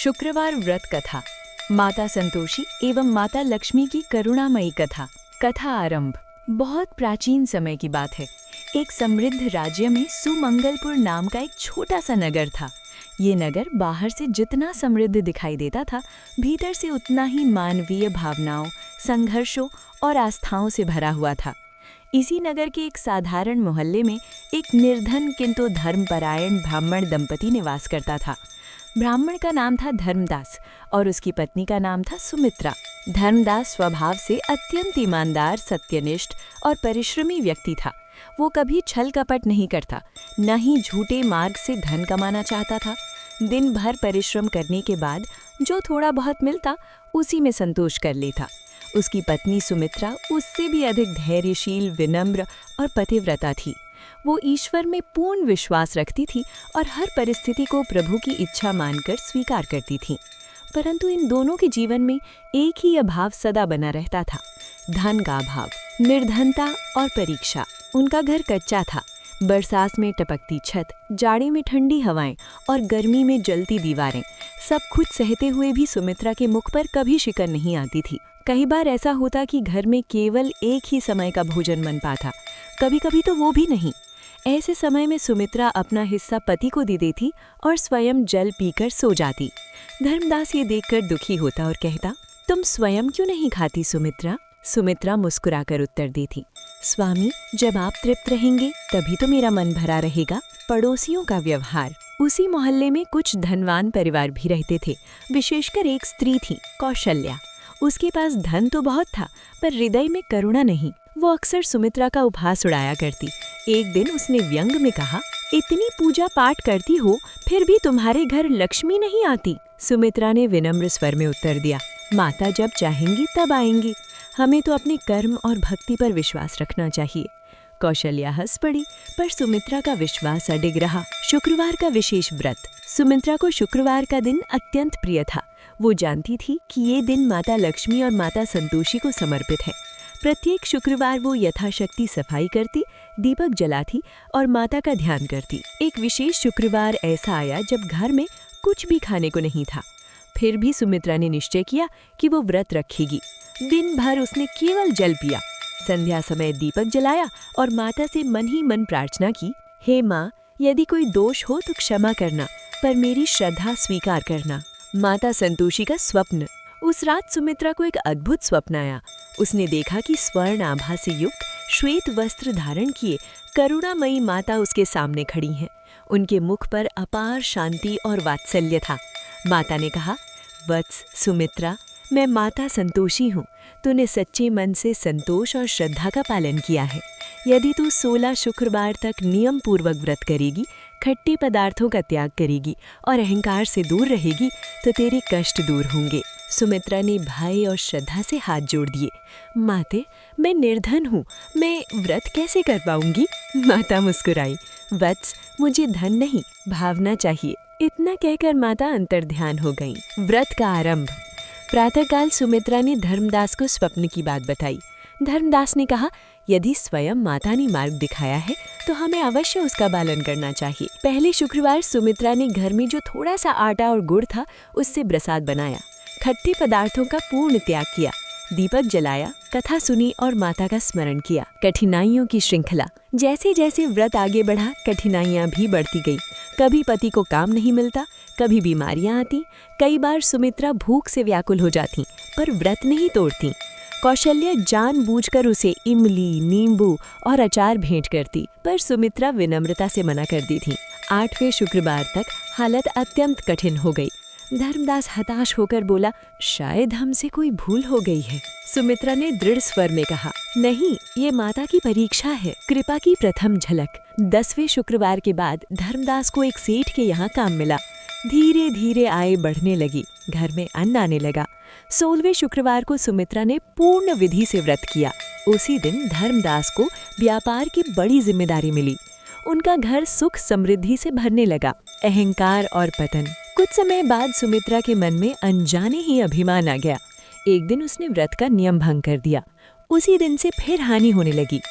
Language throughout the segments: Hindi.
शुक्रवार व्रत कथा। माता संतोषी एवं माता लक्ष्मी की करुणामयी कथा। कथा आरंभ। बहुत प्राचीन समय की बात है। एक समृद्ध राज्य में सुमंगलपुर नाम का एक छोटा सा नगर था। ये नगर बाहर से जितना समृद्ध दिखाई देता था, भीतर से उतना ही मानवीय भावनाओं, संघर्षों और आस्थाओं से भरा हुआ था। इसी नगर के एक साधारण मोहल्ले में एक निर्धन किंतु धर्मपरायण ब्राह्मण दंपति निवास करता था। ब्राह्मण का नाम था धर्मदास और उसकी पत्नी का नाम था सुमित्रा। धर्मदास स्वभाव से अत्यंत ईमानदार, सत्यनिष्ठ और परिश्रमी व्यक्ति था। वो कभी छल कपट नहीं करता, न ही झूठे मार्ग से धन कमाना चाहता था। दिन भर परिश्रम करने के बाद जो थोड़ा बहुत मिलता, उसी में संतोष कर लेता। उसकी पत्नी सुमित्रा उससे भी अधिक धैर्यशील, विनम्र और पतिव्रता थी। वो ईश्वर में पूर्ण विश्वास रखती थी और हर परिस्थिति को प्रभु की इच्छा मानकर स्वीकार करती थी। परंतु इन दोनों के जीवन में एक ही अभाव सदा बना रहता था, धन का अभाव, निर्धनता और परीक्षा। उनका घर कच्चा था। बरसात में टपकती छत, जाड़े में ठंडी हवाएं और गर्मी में जलती दीवारें, सब कुछ सहते हुए भी सुमित्रा के मुख पर कभी शिकन नहीं आती थी। कई बार ऐसा होता कि घर में केवल एक ही समय का भोजन बन पाता, कभी कभी तो वो भी नहीं। ऐसे समय में सुमित्रा अपना हिस्सा पति को दे देती और स्वयं जल पीकर सो जाती। धर्मदास ये देखकर दुखी होता और कहता, तुम स्वयं क्यों नहीं खाती सुमित्रा? सुमित्रा मुस्कुराकर उत्तर देती, स्वामी, जब आप तृप्त रहेंगे तभी तो मेरा मन भरा रहेगा। पड़ोसियों का व्यवहार। उसी मोहल्ले में कुछ धनवान परिवार भी रहते थे। विशेषकर एक स्त्री थी, कौशल्या। उसके पास धन तो बहुत था, पर हृदय में करुणा नहीं। वो अक्सर सुमित्रा का उपहास उड़ाया करती। एक दिन उसने व्यंग में कहा, इतनी पूजा पाठ करती हो, फिर भी तुम्हारे घर लक्ष्मी नहीं आती। सुमित्रा ने विनम्र स्वर में उत्तर दिया, माता जब चाहेंगी तब आएंगी। हमें तो अपने कर्म और भक्ति पर विश्वास रखना चाहिए। कौशल्या हंस पड़ी, पर सुमित्रा का विश्वास अडिग रहा। शुक्रवार का विशेष व्रत। सुमित्रा को शुक्रवार का दिन अत्यंत प्रिय था। वो जानती थी कि ये दिन माता लक्ष्मी और माता संतोषी को समर्पित है। प्रत्येक शुक्रवार वो यथाशक्ति सफाई करती, दीपक जलाती और माता का ध्यान करती। एक विशेष शुक्रवार ऐसा आया जब घर में कुछ भी खाने को नहीं था। फिर भी सुमित्रा ने निश्चय किया कि वो व्रत रखेगी। दिन भर उसने केवल जल पिया। संध्या समय दीपक जलाया और माता से मन ही मन प्रार्थना की, हे माँ, यदि कोई दोष हो तो क्षमा करना, पर मेरी श्रद्धा स्वीकार करना। माता संतोषी का स्वप्न। उस रात सुमित्रा को एक अद्भुत स्वप्न आया। उसने देखा कि स्वर्ण आभा से युक्त श्वेत वस्त्र धारण किए करुणामयी माता उसके सामने खड़ी हैं। उनके मुख पर अपार शांति और वात्सल्य था। माता ने कहा, वत्स सुमित्रा, मैं माता संतोषी हूँ। तूने सच्चे मन से संतोष और श्रद्धा का पालन किया है। यदि तू 16 शुक्रवार तक नियम पूर्वक व्रत करेगी, खट्टे पदार्थों का त्याग करेगी और अहंकार से दूर रहेगी, तो तेरे कष्ट दूर होंगे। सुमित्रा ने भय और श्रद्धा से हाथ जोड़ दिए। माते, मैं निर्धन हूँ, मैं व्रत कैसे कर पाऊंगी? माता मुस्कुराई, वत्स, मुझे धन नहीं, भावना चाहिए। इतना कहकर माता अंतर्ध्यान हो गईं। व्रत का आरंभ। प्रातःकाल सुमित्रा ने धर्मदास को स्वप्न की बात बताई। धर्मदास ने कहा, यदि स्वयं माता ने मार्ग दिखाया है तो हमें अवश्य उसका पालन करना चाहिए। पहले शुक्रवार सुमित्रा ने घर में जो थोड़ा सा आटा और गुड़ था, उससे प्रसाद बनाया। खट्टे पदार्थों का पूर्ण त्याग किया। दीपक जलाया, कथा सुनी और माता का स्मरण किया। कठिनाइयों की श्रृंखला। जैसे जैसे व्रत आगे बढ़ा, कठिनाइयां भी बढ़ती गई। कभी पति को काम नहीं मिलता, कभी बीमारियां आती। कई बार सुमित्रा भूख से व्याकुल हो जाती, पर व्रत नहीं तोड़ती। कौशल्या जानबूझकर उसे इमली, नींबू और अचार भेंट करती, पर सुमित्रा विनम्रता से मना कर दी थी। 8वें शुक्रवार तक हालत अत्यंत कठिन हो गई। धर्मदास हताश होकर बोला, शायद हमसे कोई भूल हो गई है। सुमित्रा ने दृढ़ स्वर में कहा, नहीं, ये माता की परीक्षा है, कृपा की प्रथम झलक। 10वें शुक्रवार के बाद धर्मदास को एक सेठ के यहाँ काम मिला। धीरे धीरे आय बढ़ने लगी, घर में अन्न आने लगा। 16वें शुक्रवार को सुमित्रा ने पूर्ण विधि से व्रत किया। उसी दिन धर्मदास को व्यापार की बड़ी जिम्मेदारी मिली। उनका घर सुख समृद्धि से भरने लगा। अहंकार और पतन। कुछ समय बाद सुमित्रा के मन में अनजाने ही अभिमान आ गया। एक दिन उसने व्रत का नियम भंग कर दिया। उसी दिन से फिर हानि होने लगी।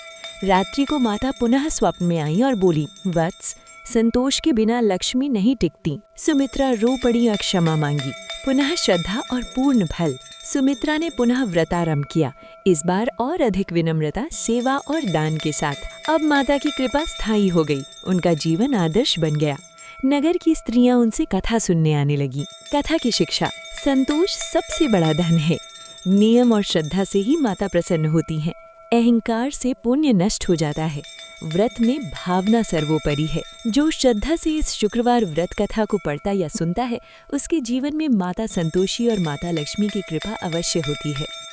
रात्रि को माता पुनः स्वप्न में आई और बोली, वत्स, संतोष के बिना लक्ष्मी नहीं टिकती। सुमित्रा रो पड़ी और क्षमा मांगी। पुनः श्रद्धा और पूर्ण फल। सुमित्रा ने पुनः व्रतारंभ किया, इस बार और अधिक विनम्रता, सेवा और दान के साथ। अब माता की कृपा स्थायी हो गई, उनका जीवन आदर्श बन गया। नगर की स्त्रियां उनसे कथा सुनने आने लगी। कथा की शिक्षा। संतोष सबसे बड़ा धन है। नियम और श्रद्धा से ही माता प्रसन्न होती हैं। अहंकार से पुण्य नष्ट हो जाता है। व्रत में भावना सर्वोपरि है। जो श्रद्धा से इस शुक्रवार व्रत कथा को पढ़ता या सुनता है, उसके जीवन में माता संतोषी और माता लक्ष्मी की कृपा अवश्य होती है।